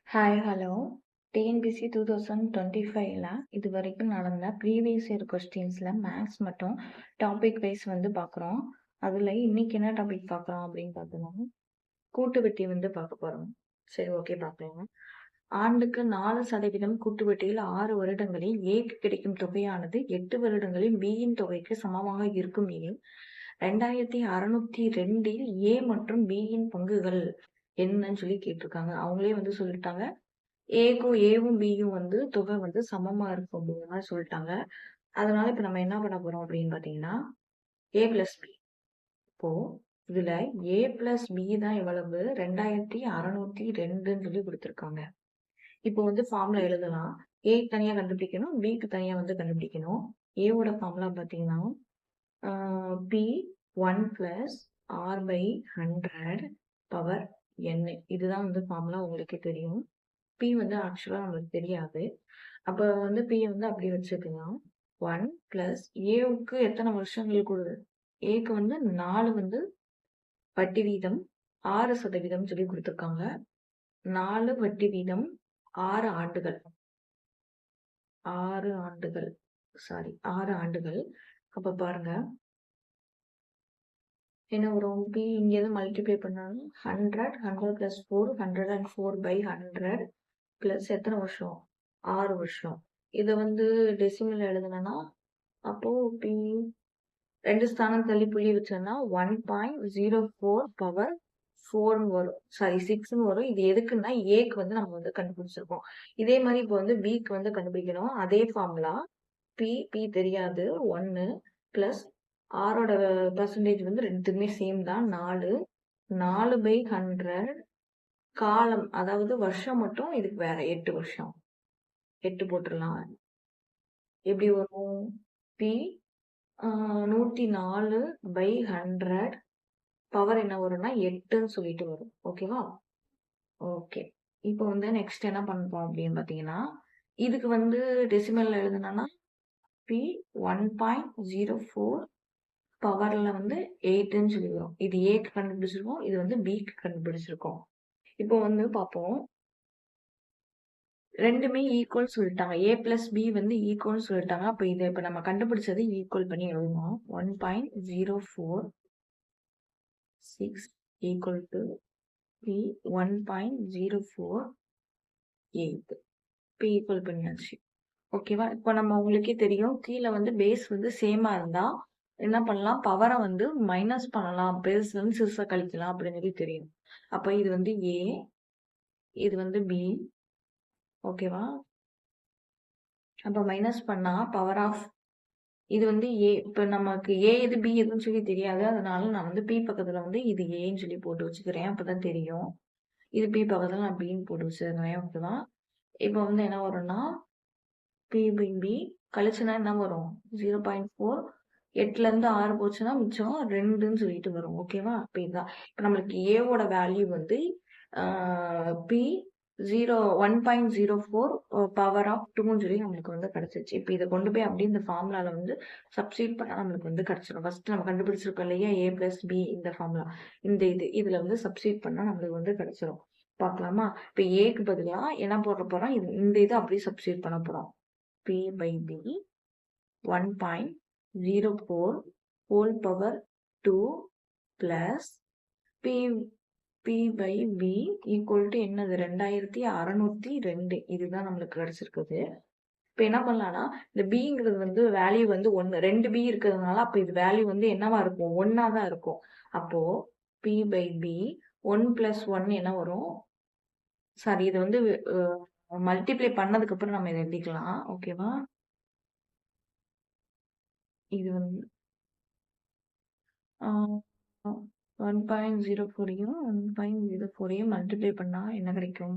Hi, hello. TNPSC 2025ல இதுவரைக்கும் நடந்த previous year கொஸ்டின்ஸ்ல maths மட்டும் டாபிக் வைஸ் வந்து பார்க்குறோம். அதுல இன்னைக்கு என்ன டாபிக் பார்க்குறோம் அப்படின்னு பார்த்தோம்னா, கூட்டு வட்டி வந்து பார்க்க போறோம். சரி, ஓகே, பார்க்கலாம். ஆண்டுக்கு 4% கூட்டு வட்டியில் 6 வருடங்களில் ஏக்கு கிடைக்கும் தொகையானது 8 வருடங்களில் பியின் தொகைக்கு சமமாக இருக்கும் எனில் 2602இல் ஏ மற்றும் பியின் பங்குகள் என்னன்னு சொல்லி கேட்டிருக்காங்க. அவங்களே வந்து சொல்லிட்டாங்க, ஏவும் பியும் வந்து தொகை வந்து சமமா இருக்கும் அப்படிங்கிற மாதிரி சொல்லிட்டாங்க. அதனால இப்ப நம்ம என்ன பண்ண போறோம் அப்படின்னு பாத்தீங்கன்னா, ஏ பிளஸ் பி. இப்போ இதுல ஏ பிளஸ் பி தான் எவ்வளவு? 2602ன்னு சொல்லி கொடுத்துருக்காங்க. இப்போ வந்து ஃபார்முலா எழுதலாம். ஏ தனியா கண்டுபிடிக்கணும், பிக்கு தனியா வந்து கண்டுபிடிக்கணும். ஏவோட ஃபார்முலா பாத்தீங்கன்னா P 1 plus R by 100 power n. இதுதான் வந்து ஃபார்முலா உங்களுக்கே தெரியும். பி வந்து ஆக்சுவலா நம்மளுக்கு தெரியாது. அப்ப வந்து பி வந்து அப்படி வச்சுக்கலாம். 1 பிளஸ் ஏவுக்கு எத்தனை வருஷங்கள் கொடு? ஏக்கு வந்து 4 வந்து வட்டி வீதம் 6% சொல்லி கொடுத்துருக்காங்க. 4 வட்டி வீதம் 6 ஆண்டுகள். 6 ஆண்டுகள். சாரி, 6 ஆண்டுகள். அப்ப பாருங்க என்ன வரும்? பி இங்க இருந்து மல்டிப்ளை பண்ணாலும் 100 பிளஸ் 4 104/100 பிளஸ் எத்தனை வருஷம்? 6 வருஷம். இதை வந்து டெசிமல் எழுதுனா அப்போ பி 2 ஸ்தானம் தள்ளி புள்ளி வச்சோம்னா 1.04 பவர் 4 வரும். சாரி, 6 வரும். இது எதுக்குன்னா ஏக்கு வந்து நம்ம வந்து கண்டுபிடிச்சிருக்கோம். இதே மாதிரி இப்போ வந்து பிக்கு வந்து கண்டுபிடிக்கணும். அதே ஃபார்முலா பி தெரியாது. 1 பிளஸ் ஆரோட பர்சன்டேஜ் வந்து ரெண்டுத்துக்குமே சேம் தான். 4/100 காலம், அதாவது வருஷம் மட்டும் இதுக்கு வேற 8 வருஷம். 8 போட்டுடலாம். எப்படி வரும்? பி 104/100 பவர் என்ன வரும்னா 8ன்னு சொல்லிட்டு வரும். ஓகேவா? ஓகே. இப்போ வந்து நெக்ஸ்ட் என்ன பண்ணுறோம் அப்படின்னு பார்த்தீங்கன்னா, இதுக்கு வந்து டெசிமல்ல எழுதுனா பி 1.04 பவர்ல வந்து 8ன்னு சொல்லி வரும். இது ஏக்கு கண்டுபிடிச்சிருக்கோம், இது வந்து பிக்கு கண்டுபிடிச்சிருக்கோம். இப்போ வந்து பார்ப்போம். ரெண்டுமே ஈக்குவல் சொல்லிட்டாங்க. ஏ பிளஸ் பி வந்து ஈக்குவல் சொல்லிட்டாங்க. அப்ப இதை இப்ப நம்ம கண்டுபிடிச்சது ஈக்குவல் பண்ணி எழுதுவோம். 1.046 equal to P 1.048. P equal பண்ணியாச்சு. ஓகேவா? இப்போ நம்ம உங்களுக்கே தெரியும், கீழே வந்து பேஸ் வந்து சேமா இருந்தா என்ன பண்ணலாம்? பவரை வந்து மைனஸ் பண்ணலாம், பேஸ்ல இருந்து சிறுசா கழிக்கலாம் அப்படின்னு சொல்லி தெரியும். அப்ப இது வந்து ஏ, இது வந்து பி. ஓகேவா? அப்ப மைனஸ் பண்ணா பவர் ஆஃப் இது வந்து ஏ. இப்ப நமக்கு ஏ எது பி எதுன்னு சொல்லி தெரியாது. அதனால நான் வந்து பி பக்கத்துல வந்து இது ஏன்னு சொல்லி போட்டு வச்சுக்கிறேன். அப்பதான் தெரியும். இது பி பக்கத்துல நான் பின்னு போட்டு வச்சுக்கிறேன். ஓகேவா? இப்போ வந்து என்ன வரும்னா பி பை பி கழிச்சுனா என்ன வரும்? 0.4. 8ல இருந்து 6 போச்சுன்னா மிச்சம் 2ன்னு சொல்லிட்டு வரும். ஓகேவா? இப்போ இதுதான். இப்போ நம்மளுக்கு ஏவோட வேல்யூ வந்து பி 1.04 பவர் ஆஃப் 2ன்னு சொல்லி நம்மளுக்கு வந்து கிடைச்சிச்சு. இப்போ இதை கொண்டு போய் அப்படியே இந்த ஃபார்முலால வந்து சப்ஸ்டியூட் பண்ணா நம்மளுக்கு வந்து கிடைச்சிடும். ஃபர்ஸ்ட் நம்ம கண்டுபிடிச்சிருக்கோம் இல்லையா, ஏ பிளஸ் பி, இந்த ஃபார்முலா. இதுல வந்து சப்ஸ்டியூட் பண்ணா நம்மளுக்கு வந்து கிடைச்சிடும். பார்க்கலாமா? இப்போ ஏக்கு பதிலா என்ன போட போறோம்? இந்த இது அப்படியே சப்ஸ்டியூட் பண்ண போறோம். P by B 1.04 whole power 2 plus P by B equal to என்னது? 2602. இதுதான் நம்மளுக்கு கிடைச்சிருக்குது. இப்ப என்ன பண்ணலாம்னா, இந்த பிங்கிறது வந்து வேல்யூ வந்து 1. 2 பி இருக்கிறதுனால அப்ப இது வேல்யூ வந்து என்னவா இருக்கும்? 1ஆ தான் இருக்கும். அப்போ P by B 1 plus 1 என்ன வரும்? சாரி, இது வந்து மல்டிப்ளை பண்ணதுக்கு அப்புறம் நம்ம இதை எழுதிக்கலாம். ஓகேவா? இது வந்து 1.04யும் 1.04யும் மல்டிப்ளை பண்ணா என்ன கிடைக்கும்?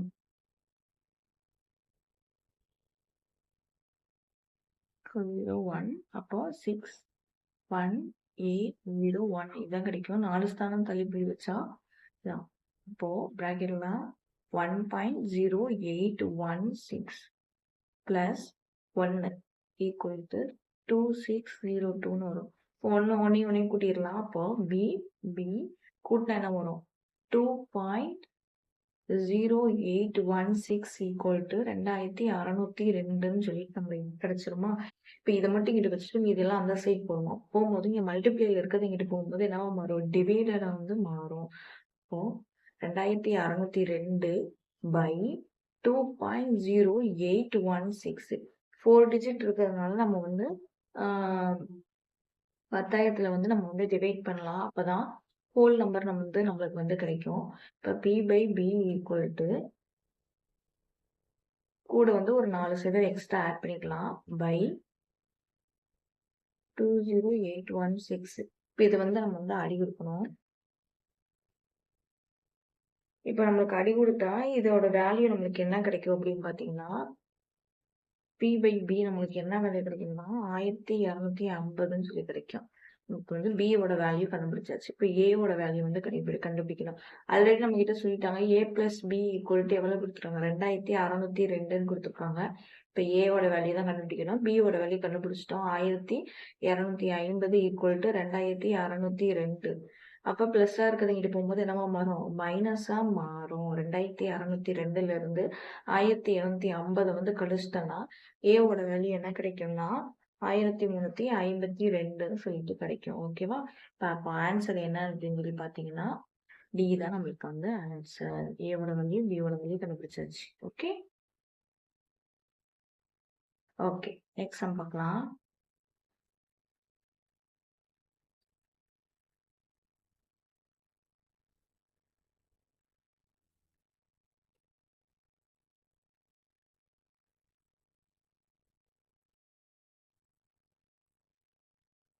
01. அப்போ 61801 இதான் கிடைக்கும். 4 ஸ்தானம் தள்ளி போய் வச்சா இதான். இப்போ பிராக்கெட்ல 1.0816 பிளஸ் 1 ஈக்குவல் டு 2602ன்னு வரும். ஒன்னையும் கூட்டிடலாம். அப்போ பி கூட்டினா என்ன வரும்? 2. 0816 ஈக்குவல் டு 2602ன்னு சொல்லிட்டு நம்மளுக்கு கிடைச்சிருமா? இப்ப இத மட்டும் இங்கிட்டு வச்சுட்டு மீதியெல்லாம் அந்த சைட் போடணும். போகும்போது இங்க மல்டிப்ளைல இருக்கிறது இங்கிட்டு போகும்போது என்னவா மாறும்? டிவைடடா வந்து மாறும். அப்போ 2602 பை 2.0816 4 டிஜிட் இருக்கிறதுனால நம்ம வந்து ஆஹ் 10,000த்துல வந்து நம்ம வந்து டிவைட் பண்ணலாம். அப்பதான் ஹோல் நம்பர் நம்மளுக்கு வந்து கிடைக்கும். இப்ப P by B equal to கூட வந்து ஒரு 4 சதவீதம் எக்ஸ்ட்ரா ஆட் பண்ணிக்கலாம். பை 20816. இப்ப இது வந்து நம்ம வந்து அடி கொடுக்கணும். இப்ப நம்மளுக்கு அடி கொடுத்தா இதோட வேல்யூ நம்மளுக்கு என்ன கிடைக்கும் அப்படின்னு பாத்தீங்கன்னா, P by B நம்மளுக்கு என்ன வேல்யூ கிடைக்கும்னா 1250ன்னு சொல்லி கிடைக்கும். இப்போ வந்து B யோட வேல்யூ கண்டுபிடிச்சாச்சு. இப்போ A யோட வேல்யூ வந்து கண்டுபிடிக்கணும். ஆல்ரெடி நம்ம கிட்ட சொல்லிட்டாங்க A plus B equal to எவ்வளவு கொடுத்துருக்காங்க? 2602ன்னு கொடுத்துருக்காங்க. இப்போ A யோட வேல்யூ தான் கண்டுபிடிக்கணும். B யோட வேல்யூ கண்டுபிடிச்சிட்டோம். 1250 equal to 2602. அப்ப பிளஸ்ஸா இருக்கிறது இங்கிட்டு போகும்போது என்னவா மாறும்? மைனஸா மாறும். 2602ல இருந்து 1750 வந்து கழிச்சிட்டோம்னா A வோட வேல்யூ என்ன கிடைக்கும்னா 1352ன்னு சொல்லிட்டு கிடைக்கும். ஓகேவா? அப்ப ஆன்சர் என்ன அப்படின்னு சொல்லி பாத்தீங்கன்னா டி தான் நம்மளுக்கு வந்து ஆன்சர். A வோட வேல்யூ B வோட வேல்யூ கண்டுபிடிச்சாச்சு. ஓகே ஓகே நெக்ஸ்ட் சம் பார்க்கலாம்.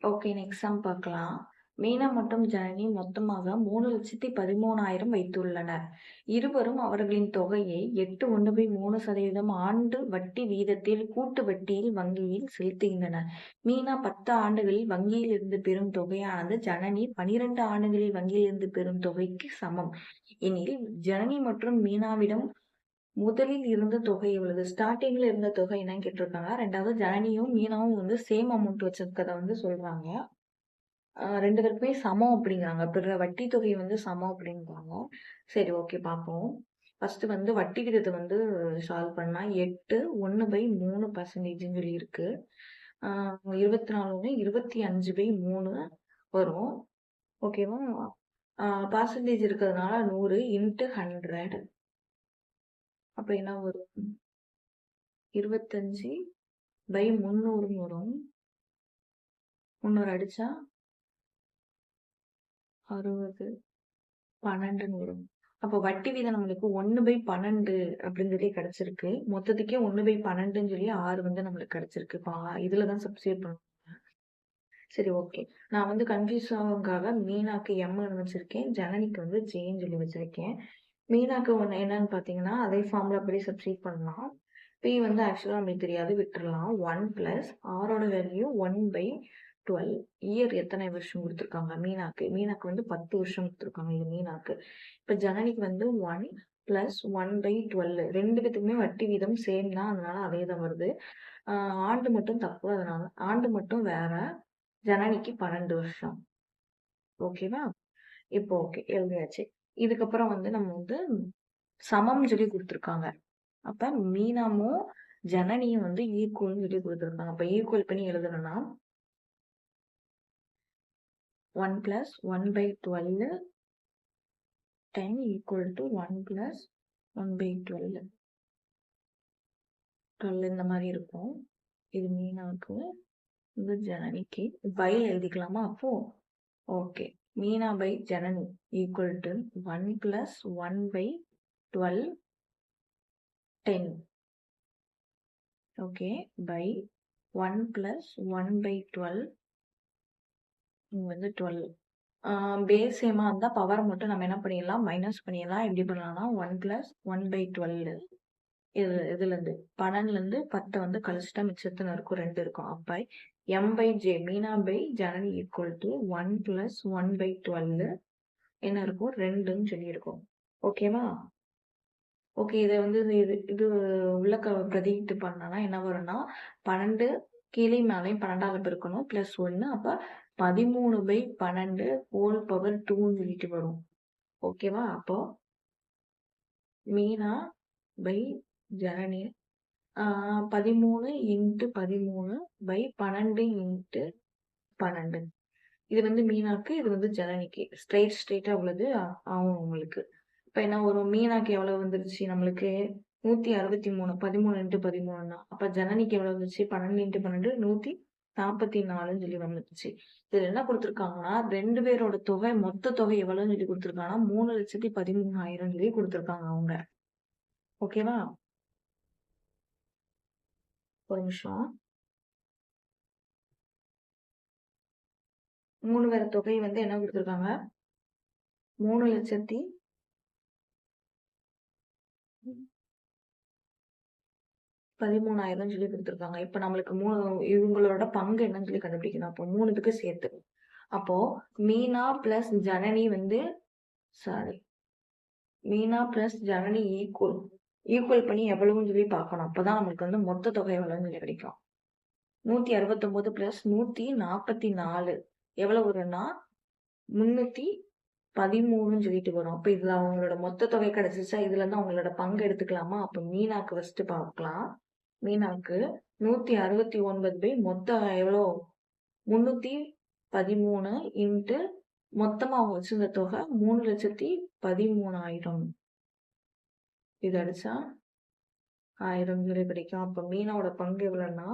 ஓகே நெக்ஸ்ட் சம் பார்க்கலாம். மீனா மற்றும் ஜனனி மொத்தமாக 3,13,000 வைத்துள்ளனர். இருவரும் அவர்களின் தொகையை 8.1/3% ஆண்டு வட்டி வீதத்தில் கூட்டு வட்டியில் வங்கியில் செலுத்துகின்றனர். மீனா 10 ஆண்டுகளில் வங்கியில் இருந்து பெறும் தொகையானது ஜனனி 12 ஆண்டுகளில் வங்கியில் இருந்து பெறும் தொகைக்கு சமம் எனில் ஜனனி மற்றும் மீனாவிடம் முதலில் இருந்த தொகை எவ்வளவு? ஸ்டார்டிங்ல இருந்த தொகை என்னன்னு கேட்டிருக்காங்க. ரெண்டாவது ஜனனியும் மீனாவும் வந்து சேம் அமௌண்ட் வச்சிருக்கத வந்து சொல்றாங்க. ரெண்டு பேருக்குமே சமம் அப்படிங்கிறாங்க. பிற வட்டி தொகை வந்து சமம் அப்படிங்கிறாங்க. சரி ஓகே பார்ப்போம். ஃபர்ஸ்ட் வந்து வட்டி விகிதத்தை வந்து சால்வ் பண்ணா 8 1/3% சொல்லி இருக்கு. 24 25/3 வரும். ஓகேவா? பர்சன்டேஜ் இருக்கிறதுனால 100 இன்ட்டு 100. அப்ப என்ன வரும்? 25/300 வரும். 300 அடிச்சா 60 12ன்னு வரும். அப்போ வட்டி வீதம் நம்மளுக்கு 1/12 அப்படின்னு சொல்லி கிடைச்சிருக்கு. மொத்தத்துக்கே 1/12ன்னு சொல்லி 6 வந்து நம்மளுக்கு கிடைச்சிருக்கு. இப்போ இதுலதான் சப்ஸ்டியூட் பண்ணணும். சரி ஓகே. நான் வந்து கன்ஃபியூஸ் ஆகுறதுக்காக மீனாக்கு எம்னு வச்சிருக்கேன். ஜனனிக்கு வந்து ஜேன்னு சொல்லி வச்சிருக்கேன். மீனாக்கு ஒன்று என்னன்னு பார்த்தீங்கன்னா அதே ஃபார்முலா படி சப்ஸ்டியூட் பண்ணலாம். பி வந்து ஆக்சுவலாக நம்மளுக்கு தெரியாது, விட்டுறலாம். 1 பிளஸ் ஆரோட வேல்யூ 1/12. இயர் எத்தனை வருஷம் கொடுத்துருக்காங்க மீனாக்கு வந்து 10 வருஷம் கொடுத்துருக்காங்க இது மீனாக்கு. இப்போ ஜனனிக்கு வந்து 1 பிளஸ் 1/12. ரெண்டு பேத்துக்குமே வட்டி வீதம் சேம் தான், அதனால அதே தான் வருது. ஆண்டு மட்டும் தப்பு, அதனால ஆண்டு மட்டும் வேற. ஜனனிக்கு 12 வருஷம். ஓகேவா? இப்போ ஓகே எழுதியாச்சு. இதுக்கப்புறம் வந்து நம்ம வந்து சமம் சொல்லி கொடுத்துருக்காங்க. அப்ப மீனாமும் ஜனனியும் வந்து ஈக்குவல்னு சொல்லி கொடுத்துருக்காங்க. அப்ப ஈக்குவல் பண்ணி எழுதணும்னா 1 plus 1/12 10 equal to 1 plus 1/12. 12 இந்த மாதிரி இருக்கும். இது மீனாவுக்கு, இது ஜனனிக்கு. பை எழுதிக்கலாமா அப்போ? Okay. Meena by Janani equal to 1 plus 1/12 10. Okay by 1 plus 1/12 வந்து 12. பேஸ் சேமா இருந்தா பவர் மட்டும் நம்ம என்ன பண்ணிடலாம், மைனஸ் பண்ணிடலாம். எப்படி பண்ணலாம்னா 1 plus 1/12 இதுல இருந்து 12ல இருந்து 10 வந்து கழிச்சுட்டா மிச்சத்துல இருக்கும் 2 இருக்கும். அப்ப m/j Meena by Janani equal to 1 plus 1/12 என்ன இருக்கும் 2ன்னு சொல்லி இருக்கும். ஓகேவா? ஓகே இதை வந்து இது உள்ள பிரதிட்டு பண்ணனா என்ன வரும்னா 12 கீழே மேலையும் 12ஆல பெருக்கணும் பிளஸ் 1. அப்ப 13/12 ஹோல் பவர் 2ன்னு சொல்லிட்டு வரும். ஓகேவா? அப்போ Meena by Janani 13 into 13 by 12 into 12. இது வந்து மீனாக்கு, இது வந்து ஜனனிக்கு. ஸ்ட்ரெயிட்டா உள்ளது ஆகும் உங்களுக்கு. இப்ப என்ன வரும்? மீனாக்கு எவ்வளவு வந்துருச்சு நம்மளுக்கு? 163. 13 இன்ட்டு 13னா. அப்ப ஜனனிக்கு எவ்வளவு வந்துச்சு? 12 இன்ட்டு 12 144ன்னு சொல்லி வந்துருச்சு. இதுல என்ன குடுத்துருக்காங்கன்னா, 2 பேரோட தொகை, மொத்த தொகை எவ்வளவுன்னு சொல்லி குடுத்துருக்காங்கன்னா, 3,13,000 சொல்லி குடுத்துருக்காங்க அவங்க. ஓகேவா? ஒரு நிமிஷம். 3 பேர் தொகை வந்து என்ன குடுத்துருக்காங்க? 3,13,000 சொல்லி குடுத்துருக்காங்க. இப்ப நம்மளுக்கு இவங்களோட பங்கு என்னன்னு சொல்லி கண்டுபிடிக்கணும். அப்போ 3 இதுக்கு சேர்த்து. அப்போ மீனா பிளஸ் ஜனனி வந்து sorry Meena plus Janani equal பண்ணி எவ்வளவுன்னு சொல்லி பார்க்கணும். அப்பதான் நம்மளுக்கு வந்து மொத்த தொகை எவ்வளவுன்னு சொல்லி கிடைக்கும். 169 பிளஸ் 144 எவ்வளவு வரும்னா 313ன்னு சொல்லிட்டு வரும். அப்ப இதுல அவங்களோட மொத்த தொகை கிடைச்சிச்சா, இதுல இருந்து அவங்களோட பங்கு எடுத்துக்கலாமா? அப்ப மீனாக்கு ஃபர்ஸ்ட் பார்க்கலாம். மீனாக்கு 169 பை மொத்தம் எவ்வளோ? 313 இன்ட்டு மொத்தமா அவங்க வச்சிருந்த தொகை 3,13,000. இது அடிச்சா 1000 சொல்லி கிடைக்கும். அப்ப மீனாவோட பங்கு எவ்வளவுன்னா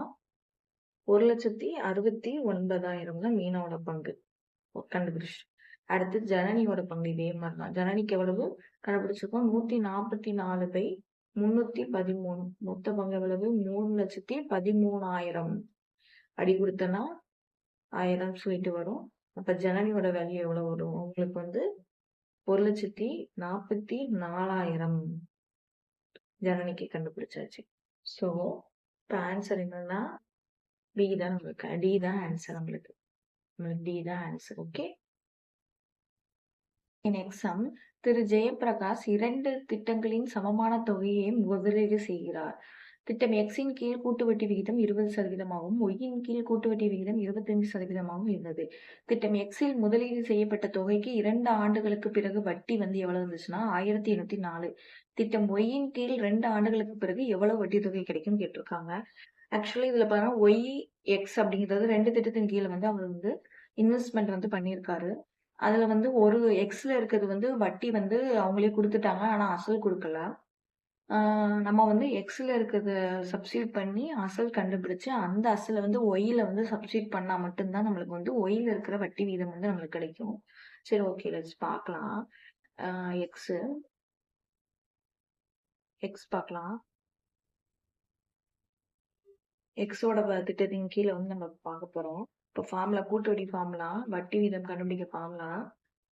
1,69,000 தான் மீனாவோட பங்கு. கண்டுபிடிச்சு. அடுத்து ஜனனியோட பங்கு இதே மாதிரிதான். ஜனனிக்கு எவ்வளவு கண்டுபிடிச்சிருக்கோம்? 144 பை 313. மொத்த பங்கு எவ்வளவு? 3,13,000. அடி கொடுத்தனா 1000 சொல்லிட்டு வரும். அப்ப ஜனனியோட வேல்யூ எவ்வளவு வரும்? உங்களுக்கு வந்து 1,44,000 ஜனனிக்கு கண்டுபிடிச்சாச்சு. சோ இப்ப ஆன்சர் என்னன்னா பி தான் நம்மளுக்கு. டி தான் ஆன்சர் நம்மளுக்கு. டி தான் ஆன்சர். ஓகே. Next sum. திரு ஜெயப்பிரகாஷ் 2 திட்டங்களின் சமமான தொகையை முதலீடு செய்கிறார். திட்டம் எக்ஸின் கீழ் கூட்டு வட்டி விகிதம் 20% ஒய்யின் கீழ் கூட்டு வட்டி விகிதம் 25% இருந்தது. திட்டம் எக்ஸில் முதலீடு செய்யப்பட்ட தொகைக்கு 2 ஆண்டுகளுக்கு பிறகு வட்டி வந்து எவ்வளவு இருந்துச்சுன்னா 1804. திட்டம் ஒய்யின் கீழ் 2 ஆண்டுகளுக்கு பிறகு எவ்வளவு வட்டி தொகை கிடைக்கும் கேட்டிருக்காங்க. ஆக்சுவலி இதுல பாருங்க, ஒய் எக்ஸ் அப்படிங்கிறது 2 திட்டத்தின் கீழே வந்து அவர் வந்து இன்வெஸ்ட்மெண்ட் வந்து பண்ணியிருக்காரு. அதுல வந்து ஒரு எக்ஸ்ல இருக்கிறது வந்து வட்டி வந்து அவங்களே குடுத்துட்டாங்க. ஆனா அசல் குடுக்கல. நம்ம வந்து எக்ஸ்ல இருக்கிறத சப்ஸ்டிட்யூட் பண்ணி அசல் கண்டுபிடிச்சு, அந்த அசல வந்து ஒய்ல வந்து சப்ஸ்டிட்யூட் பண்ணா மட்டும் தான் நம்மளுக்கு வந்து ஒய்ல இருக்கிற வட்டி வீதம் வந்து நம்மளுக்கு கிடைக்கும். சரி, ஓகே, லெட்ஸ் பார்க்கலாம். எக்ஸ் பார்க்கலாம். எக்ஸோட திட்டத்தின் கீழே வந்து நம்ம பார்க்க போறோம். இப்போ ஃபார்முலா, கூட்டு வட்டி ஃபார்முலா, வட்டி வீதம் கண்டுபிடிக்க formula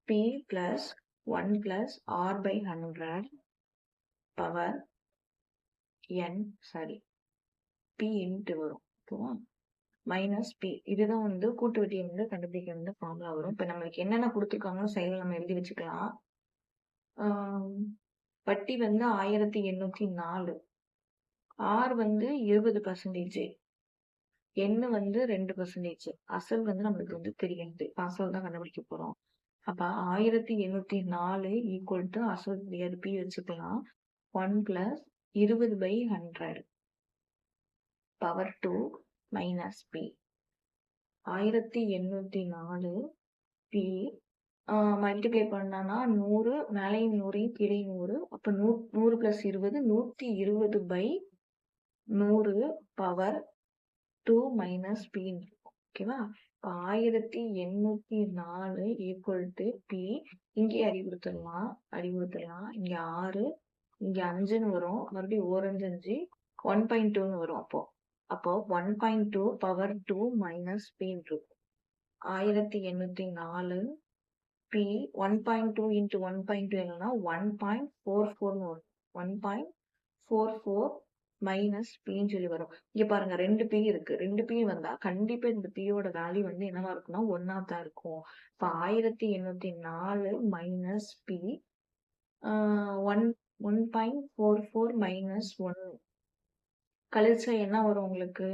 P plus 1 plus R by 100 power N P into வரும். ஓகேவா? Minus P. இதுதான் வந்து கூட்டு வட்டியை வந்து கண்டுபிடிக்க வந்து ஃபார்முலா வரும். இப்போ நம்மளுக்கு என்னென்ன கொடுத்துருக்காங்களோ சைடில் நம்ம எழுதி வச்சுக்கலாம். வட்டி வந்து 1804. R வந்து 20%. N வந்து 2%. அசல் வந்து நம்மளுக்கு வந்து தெரியாது. அசல் தான் கண்டுபிடிக்க போறோம். அப்ப 1804 ஈக்குவல் டு அசல் தெரியாது, P வச்சுக்கலாம். 1 plus 20/100 power 2 minus P. 1804 P multiply பண்ணனா 100, மேலையும் 100 கீழே 100. அப்ப 100 plus 20 120/100 பவர் 2 மைனஸ் P. ஓகேவா? 1804 ஈக்குவல் டு P. இங்கே அடி கொடுத்துடலாம். இங்க 6, இங்க 5ன்னு வரும். மறுபடியும் 4 5 5 1.2ன்னு வரும். அப்போ 1.2 பவர் 2 மைனஸ் P இருக்கும். 1804 P 1.2 இன்ட்டு 1.2 என்னன்னா 1.44ன்னு வரும். 1.44 மைனஸ் Pன்னு சொல்லி வரும். இங்க பாருங்க, 2 P இருக்கு. 2 P வந்தா கண்டிப்பா இந்த P யோட வேல்யூ வந்து என்னவா இருக்கும்னா 1ஆ தான் இருக்கும். இப்ப 1804 மைனஸ் P 1.44 மைனஸ் 1 கழிச்சா என்ன வரும் உங்களுக்கு?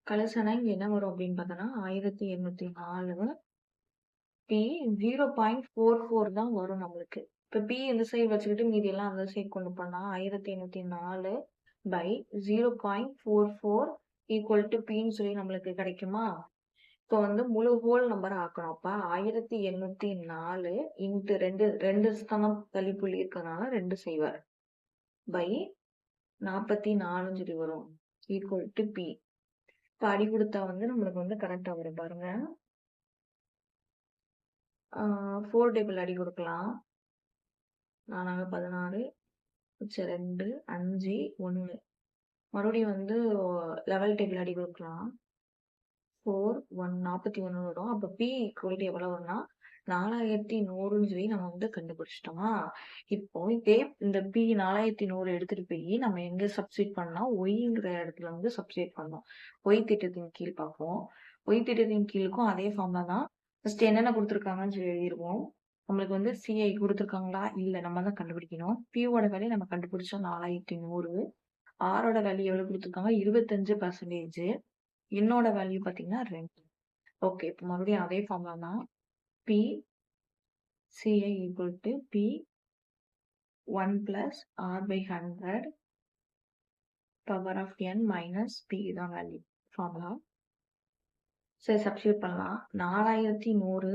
கழிச்சனா இங்க என்ன வரும் அப்படின்னு பார்த்தோம்னா 1804 பி 0.44 தான் வரும் நம்மளுக்கு. இப்ப பி இந்த சைடு வச்சுக்கிட்டு மீதி எல்லாம் அந்த சைடு கொண்டு போனா 1804 பை 0.44 ஈக்குவல் டு பின்னு சொல்லி நம்மளுக்கு கிடைக்குமா? இப்போ வந்து முழு ஹோல் நம்பர் ஆக்கணும். அப்ப 1804 இன்ட்டு 2 ஸ்தானம் தள்ளிப்புள்ளி இருக்கறனால 2 செய்வார் பை 44 சொல்லி வரும் ஈக்குவல் டு பி. இப்ப அடி கொடுத்தா வந்து நம்மளுக்கு வந்து கரெக்டா வரும் பாருங்க. 4 டேபிள் அடி கொடுக்கலாம். 4 16 2 5 1 மறுபடியும் வந்து 11 டேபிள் அடி கொடுக்கலாம். 4 1 41 வரும். அப்ப பி ஈக்குவல் எவ்வளவு வரும்னா 4100ன்னு சொல்லி நம்ம வந்து கண்டுபிடிச்சிட்டோமா? இப்போ இதே இந்த பி 4100 எடுத்துட்டு போய் நம்ம எங்க சப்ஸ்டிட் பண்ணா ஒய்ங்கிற இடத்துல வந்து சப்ஸ்டிட் பண்ணோம். ஒய் திட்டத்தின் கீழ் பார்ப்போம். ஒய் திட்டத்தின் கீழுக்கும் அதே ஃபார்ம்ல தான் ஃபர்ஸ்ட் என்னென்ன கொடுத்துருக்காங்கன்னு சொல்லி எழுதிருவோம். நம்மளுக்கு வந்து சிஐ கொடுத்துருக்காங்களா? இல்ல, நம்ம தான் கண்டுபிடிக்கணும். பியோட வேலையை நம்ம கண்டுபிடிச்சோம் 4100. ஆரோட வேல்யூ எவ்வளவு கொடுத்துருக்காங்க? 25%. என்னோட வேல்யூ பாத்தீங்கன்னா 2. ஓகே, இப்போ மறுபடியும் அதே ஃபார்முலா தான். P CI equal to P 1 plus R by 100 power of n minus P தான் வேல்யூ ஃபார்முலா. சரி, சப்ஸ்டியூட் பண்ணலாம். 4100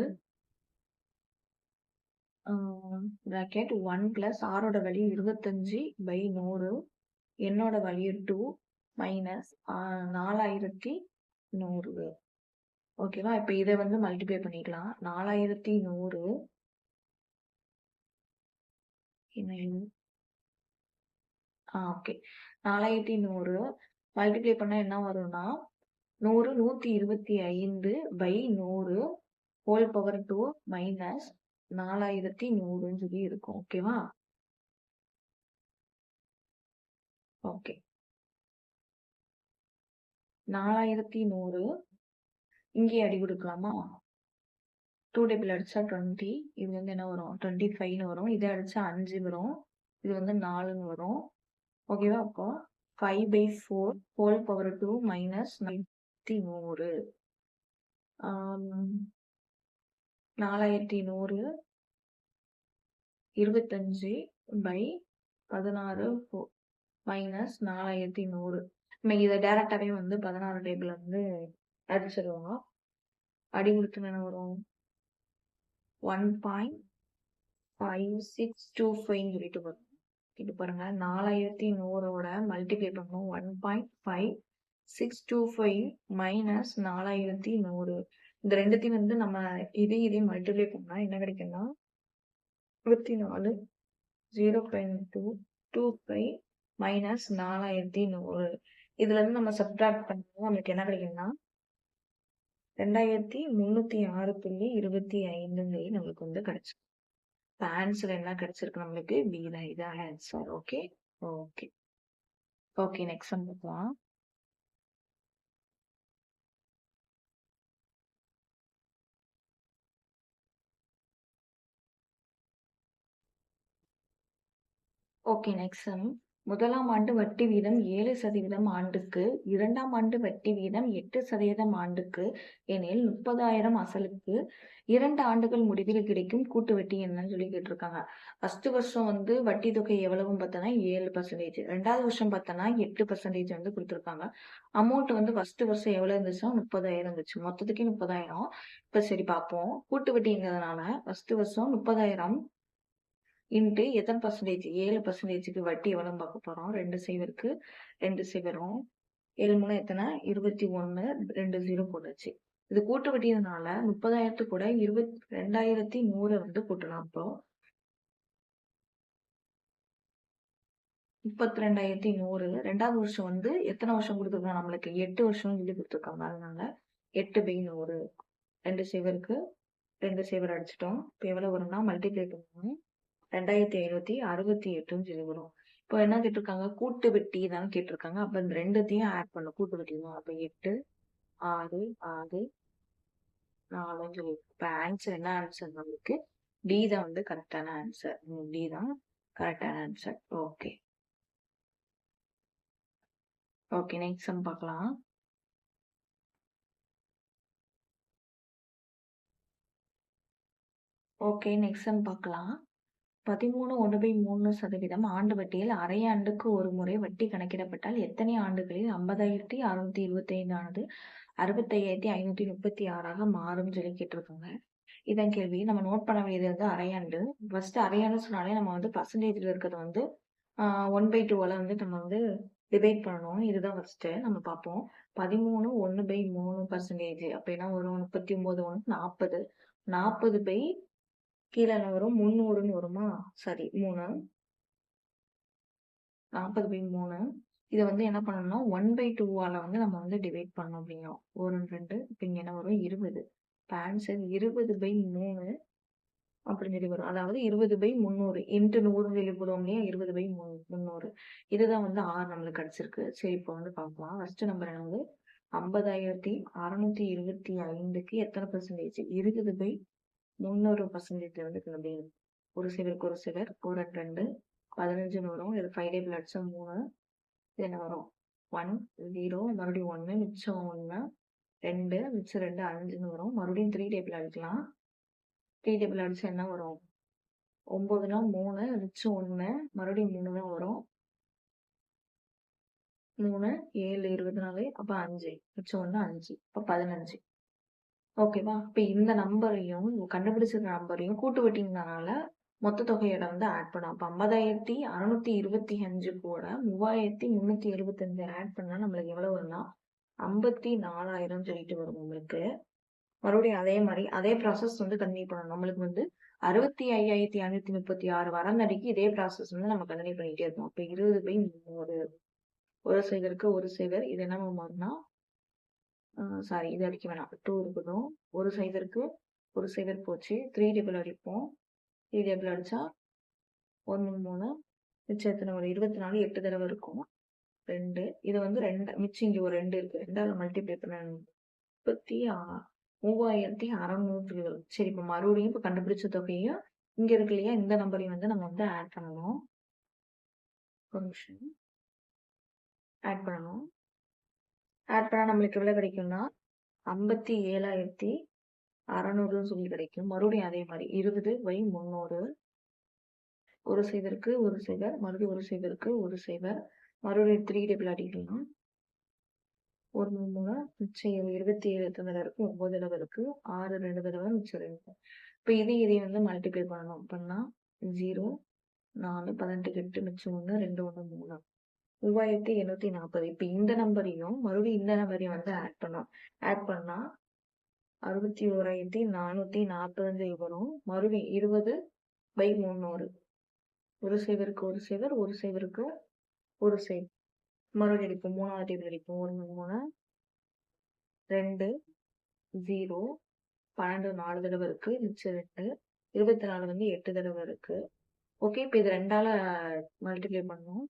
bracket 1 பிளஸ் ஆரோட வேல்யூ 25 பை 100 என்னோட வேல்யூ 2 மைனஸ் 4100. ஓகேவா? இப்ப இதை வந்து மல்டிப்ளை பண்ணிக்கலாம். 4100 ஓகே, 4100 மல்டிப்ளை பண்ணா என்ன வரும்னா 100 125 பை 100 ஹோல் பவர் 2 மைனஸ் 4100ன்னு சொல்லி இருக்கும். ஓகேவா? ஓகே, 4100 இங்கே அடி கொடுக்கலாமா? 2 டேபிள் அடிச்சா 20. இது வந்து என்ன வரும்? 25ன்னு வரும். இதை அடிச்சா 5 வரும். இது வந்து 4ன்னு வரும். ஓகேவா? அப்போ 5/4 whole power 2 minus 4100. 4100 25 by 16 minus 4100. நம்ம இதை டைரக்டாவே வந்து 16 டேபிள் வந்து அடிச்சிருவோம். அடி கொடுத்து என்ன வரும்? 1.5625 சொல்லிட்டு வரும். இது பாருங்க, 4100ஓட மல்டிப்ளை பண்ணும் 1.5625 மைனஸ் 4100. இந்த ரெண்டுத்தையும் வந்து நம்ம இதையும் மல்டிப்ளை பண்ணா என்ன கிடைக்கும்னா 24 0.225 மைனஸ் 4100. இதுல இருந்து நம்ம சப்ட்ராக்ட் பண்ணா நமக்கு என்ன கிடைக்கும்னா 2306.25 நம்மளுக்கு வந்து கிடைச்சிருக்கு. ஆன்சர் என்ன கிடைச்சிருக்கு நம்மளுக்கு? பி தான் இதான் answer. Okay okay okay, next sum பார்க்கலாம். Okay, next sum. முதலாம் ஆண்டு வட்டி வீதம் 7% ஆண்டுக்கு, இரண்டாம் ஆண்டு வட்டி வீதம் 8% ஆண்டுக்கு எனில் 30,000 அசலுக்கு 2 ஆண்டுகள் முடிவில் கிடைக்கும் கூட்டு வட்டி என்னன்னு சொல்லி கேட்டிருக்காங்க. ஃபர்ஸ்ட் வருஷம் வந்து வட்டி தொகை எவ்வளவுன்னு பார்த்தோன்னா 7%. ரெண்டாவது வருஷம் பார்த்தோன்னா 8% வந்து கொடுத்துருக்காங்க. அமௌண்ட் வந்து ஃபர்ஸ்ட் வருஷம் எவ்வளவு இருந்துச்சுன்னா 30,000 இருந்துச்சு. மொத்தத்துக்கே 30,000. இப்ப சரி பார்ப்போம். கூட்டு வட்டிங்கிறதுனால ஃபர்ஸ்ட் வருஷம் 30,000 இன்ட்டு எத்தனை பர்சன்டேஜ்? 7%க்கு வட்டி எவ்வளவு பார்க்க போறோம்? 2 சைவருக்கு 2 சைவரும் 7 3 எத்தனை? 21. 2 0 போட்டுச்சு. இது கூட்டு வட்டினால 30,000 கூட 22,100 வந்து கூட்டலாம். அப்போ 32,100. ரெண்டாவது வருஷம் வந்து எத்தனை வருஷம் கொடுத்துருக்காங்க நம்மளுக்கு? 8 வருஷம் சொல்லி கொடுத்துருக்காங்க. அதனால 8/100. 2 சைவருக்கு 2 சைவர் அடிச்சிட்டோம். இப்போ எவ்வளவு வரும்னா மல்டிப்ளை பண்ணுவோம். 2568 சொல்லி வரும். இப்போ என்ன கேட்டிருக்காங்க? கூட்டு வட்டி தான் கேட்டிருக்காங்க. அப்ப இந்த ரெண்டுத்தையும் ஆட் பண்ணும். கூட்டு வட்டி தான். அப்ப 8 6 6 4 சொல்லி. இப்ப ஆன்சர் என்ன ஆன்சர் நம்மளுக்கு? டி தான் வந்து கரெக்டான ஆன்சர். டி தான் கரெக்டான answer. Okay okay, next sum பார்க்கலாம். ஓகே. நெக்ஸ்ட் சம் பார்க்கலாம். 13.1/3% ஆண்டு வட்டியில் அரையாண்டுக்கு ஒரு முறை வட்டி கணக்கிடப்பட்டால் எத்தனை ஆண்டுகளில் 50,625 ஆனது 65,536 மாறும்னு சொல்லி கேட்டிருக்காங்க. இதான் கேள்வி. நம்ம நோட் பண்ண வேண்டியது வந்து அரையாண்டு. ஃபர்ஸ்ட் அரையாண்டு சொன்னாலே நம்ம வந்து பர்சன்டேஜ்ல இருக்கிறது வந்து 1/2 வந்து நம்ம வந்து டிவைட் பண்ணணும். இதுதான் ஃபர்ஸ்ட் நம்ம பார்ப்போம். 13 1/3% அப்படின்னா வரும் 39 40. 40 பை கீழ என்ன வரும் 300ன்னு வருமா? சாரி 3. 40/3. இத வந்து என்ன பண்ணணும்னா 1/2ஆல வந்து நம்ம வந்து டிவைட் பண்ணணும் அப்படிங்கிறோம். 1 2 இப்ப இங்க என்ன வரும் 20. இப்ப ஆன்சர் 20/3 அப்படின்னு சொல்லி வரும். அதாவது 20/300 இன்ட்டு 100 சொல்லி போடுவோம் இல்லையா? 20/300. இதுதான் வந்து R நம்மளுக்கு கிடைச்சிருக்கு. சரி இப்போ வந்து பார்க்கலாம். ஃபர்ஸ்ட் நம்பர் என்னது 50,625க்கு எத்தனை பெர்சன்டேஜ்? 20/300% வந்து அப்படின்னு ஒரு சிலருக்கு ஒரு சிலர் 1 2 15ன்னு வரும். இது 5 டேபிள் அடிச்சா 3. இது என்ன வரும் 1 0 மறுபடியும் 1 மிச்சம் 1 2 மிச்சம் 2 5ன்னு வரும். மறுபடியும் 3 டேபிள் அடிக்கலாம். 3 டேபிள் அடிச்சா என்ன வரும் 9னா 3 மிச்சம் 1 மறுபடியும் 3 தான் வரும். 3 7 24 அப்ப 5 மிச்சம் 1 5 அப்ப 15. ஓகேவா? இப்ப இந்த நம்பரையும் கண்டுபிடிச்சிருக்க நம்பரையும் கூட்டு வட்டிங்கனால மொத்த தொகையோட வந்து ஆட் பண்ணும். அப்ப 50,625 கூட 3,375 ஆட் பண்ணா நம்மளுக்கு எவ்வளவு வரும்னா 54,000 சொல்லிட்டு வரும் உங்களுக்கு. மறுபடியும் அதே மாதிரி அதே ப்ராசஸ் வந்து கண்டினியூ பண்ணணும். நம்மளுக்கு வந்து 65,536 வரந்தடிக்கு இதே ப்ராசஸ் வந்து நம்ம கண்டினியூ பண்ணிட்டே இருக்கோம். அப்ப 20/300 ஒரு சைவருக்கு ஒரு சைவர் இது என்ன மாறும்னா சாரி இது அடிக்க வேணாம் 2 இருக்கட்டும். ஒரு சைவருக்கு ஒரு சைவர் போச்சு. 3 டேபிள் அடிப்போம். 3 டேபிள் அடிச்சா 1 3 மிச்சம் எத்தனை வரும் 24 8 தடவை இருக்கும். 2 இது வந்து 2 மிச்சம் இங்க ஒரு 2 இருக்கு. 2ஆல மல்டிப்ளை பண்ண 33,600 வரும். சரி இப்ப மறுபடியும் இப்ப கண்டுபிடிச்ச தொகையும் இங்க இருக்கு இல்லையா இந்த நம்பரையும் வந்து நம்ம வந்து ஆட் பண்ணணும். ஒரு நிமிஷம் ஆட் பண்ணணும். ஆட் பண்ணா நம்மளுக்கு எவ்வளவு கிடைக்கும்னா 57,600ன்னு சொல்லி கிடைக்கும். மறுபடியும் அதே மாதிரி 20/300 ஒரு சைவருக்கு ஒரு சைவர் மறுபடியும் ஒரு சைவருக்கு ஒரு சைவர் மறுபடியும் 3 டேபிள் அடிக்கலாம். 1 3 மிச்சம் 27 எத்தனை தடவை இருக்கு 9 தடவை இருக்கு. 6 2 தடவை மிச்சம் 2. இப்ப இதையும் வந்து மல்டிப்ளை பண்ணணும். பண்ணா 0 4 18 8 மிச்சம் 1 2 1 3 3840. இப்ப இந்த நம்பரையும் மறுபடியும் இந்த நம்பரையும் வந்து ஆட் பண்ணோம். ஆட் பண்ணா 61,445 வரும். மறுபடியும் 20/300 ஒரு சைவருக்கு ஒரு சைவர் ஒரு சைவருக்கு ஒரு சைவர் மறுபடியும் அடிப்போம். 3வது டேபிள் அடிப்போம். 1 3 2 0 12 4 தடவை இருக்கு. மிச்சம் 2 24 வந்து 8 தடவை இருக்கு. ஓகே இப்ப இது 2ஆல மல்டிப்ளை பண்ணோம்.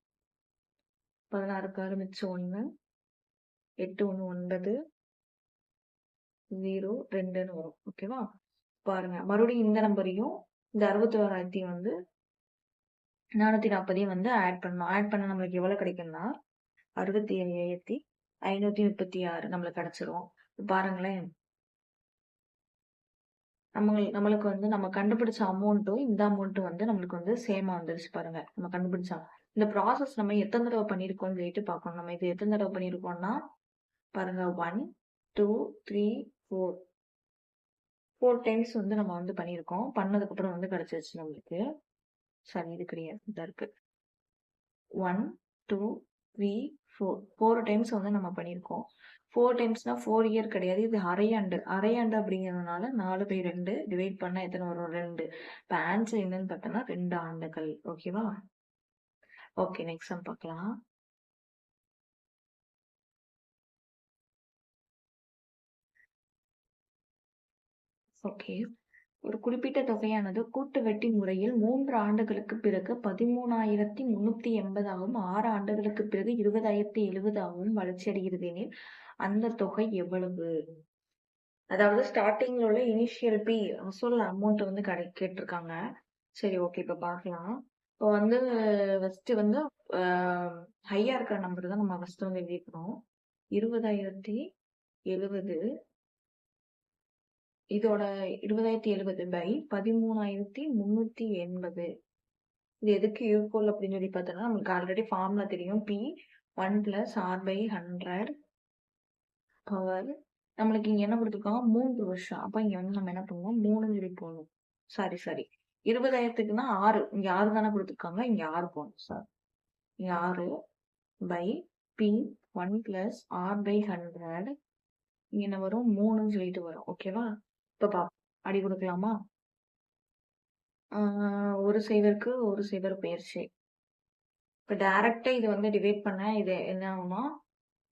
16க்கு 6 மிச்சம் 1 8 1 9 0 2ன்னு வரும். ஓகேவா? பாருங்க மறுபடியும் இந்த நம்பரையும் இந்த 61,000 வந்து 440 வந்து ஆட் பண்ணணும். ஆட் பண்ணா நம்மளுக்கு எவ்வளவு கிடைக்கும்னா 65,536 நம்மளுக்கு கிடைச்சிரும். பாருங்களேன் நம்மளுக்கு வந்து நம்ம கண்டுபிடிச்ச அமௌண்ட்டும் இந்த அமௌண்ட்டும் வந்து நம்மளுக்கு வந்து சேமா வந்துருச்சு பாருங்க. நம்ம கண்டுபிடிச்சா இந்த ப்ராசஸ் நம்ம எத்தனை தடவை பண்ணிருக்கோம்னு சொல்லிட்டு பார்க்கணும். நம்ம இது எத்தனை தடவை பண்ணிருக்கோம்னா பாருங்க 1 2 3 4 டைம்ஸ் வந்து நம்ம வந்து பண்ணிருக்கோம். பண்ணதுக்கு அப்புறம் வந்து கிடைச்சிருச்சு நம்மளுக்கு. சரி இது கிடையாது இதா இருக்கு 1 2 3 4 டைம்ஸ் வந்து நம்ம பண்ணிருக்கோம். 4 டைம்ஸ்னா 4 இயர் கிடையாது. இது அரையாண்டு. அரையாண்டு அப்படிங்கிறதுனால 4/2 டிவைட் பண்ணா எத்தனை வரும் 2. இப்ப ஆன்சர் என்னன்னு பார்த்தோம்னா 2 ஆண்டுகள். ஓகேவா? ஓகே நெக்ஸ்ட் சம் பார்க்கலாம். ஓகே ஒரு குறிப்பிட்ட தொகையானது கூட்டு வட்டி முறையில் 3 ஆண்டுகளுக்கு பிறகு 13,380 ஆகவும் 6 ஆண்டுகளுக்கு பிறகு 20,070 ஆகவும் வளர்ச்சியடைகிறது எனில் அந்த தொகை எவ்வளவு? அதாவது ஸ்டார்டிங்ல உள்ள இனிஷியல் பி அசல் அமௌண்ட் வந்து கேட்டிருக்காங்க. சரி ஓகே இப்ப பார்க்கலாம். இப்போ வந்து ஃபர்ஸ்ட் வந்து ஹையா இருக்கிற நம்பர் தான் நம்ம ஃபர்ஸ்ட் வந்து எழுதிக்கணும். 20,070 இதோட 20,070 பை 13,380. இது எதுக்கு ஈக்குவல் அப்படின்னு சொல்லி பார்த்தோம்னா நமக்கு ஆல்ரெடி ஃபார்முலா தெரியும். P 1 + R/100 power. நம்மளுக்கு இங்க என்ன கொடுத்துருக்காங்க? 3 வருஷம். அப்ப இங்க வந்து நம்ம என்ன பண்ணுவோம்? 3ன்னு சொல்லி போடணும். சாரி 20,000க்குன்னா 6. இங்க 6 தானே கொடுத்துருக்காங்க. இங்க 6 போடணும். சார் இங்க 6 பை பி 1 + R/100. இங்க என்ன வரும்? 3ன்னு சொல்லிட்டு வரும். ஓகேவா? இப்ப அடி கொடுக்கலாமா? ஒரு சைவருக்கு ஒரு சைவர் போயிருச்சு. இப்ப டைரக்டா இது வந்து டிவைட் பண்ண இது என்ன ஆகும்னா